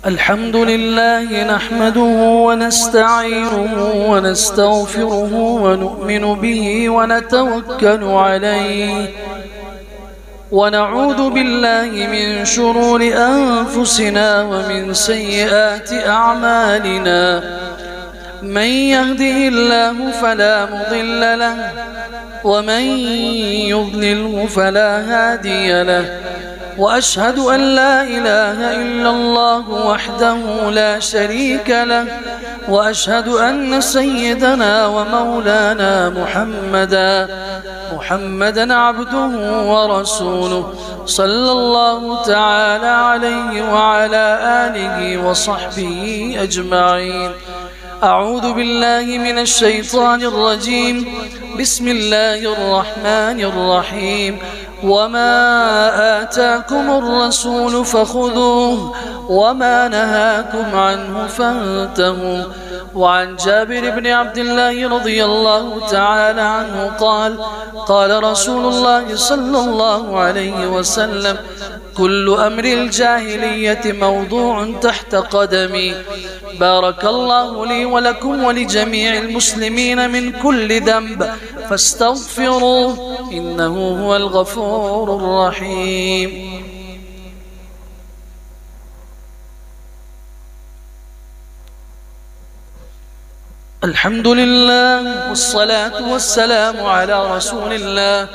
الحمد لله نحمده ونستعينه ونستغفره ونؤمن به ونتوكل عليه ونعوذ بالله من شرور أنفسنا ومن سيئات أعمالنا. من يهده الله فلا مضل له ومن يضلله فلا هادي له، وأشهد أن لا إله إلا الله وحده لا شريك له، وأشهد أن سيدنا ومولانا محمدا عبده ورسوله صلى الله تعالى عليه وعلى آله وصحبه أجمعين. أعوذ بالله من الشيطان الرجيم. بسم الله الرحمن الرحيم. وما آتاكم الرسول فخذوه وما نهاكم عنه فانتهوا. وعن جابر بن عبد الله رضي الله تعالى عنه قال: قال رسول الله صلى الله عليه وسلم: كل أمر الجاهلية موضوع تحت قدمي. بارك الله لي ولكم ولجميع المسلمين من كل ذنب فاستغفروه إنه هو الغفور الرحيم. الحمد لله والصلاة والسلام على رسول الله.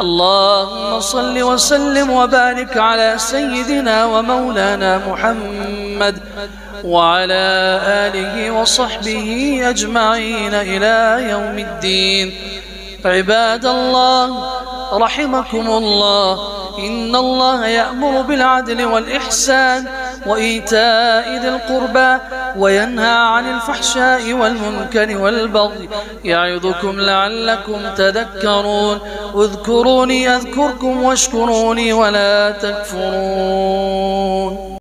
اللهم صل وسلم وبارك على سيدنا ومولانا محمد وعلى آله وصحبه أجمعين إلى يوم الدين. عباد الله رحمكم الله، إن الله يأمر بالعدل والإحسان وإيتاء ذي القربى وينهى عن الفحشاء والمنكر والبغي يعظكم لعلكم تذكرون. اذكروني أذكركم واشكروني ولا تكفرون.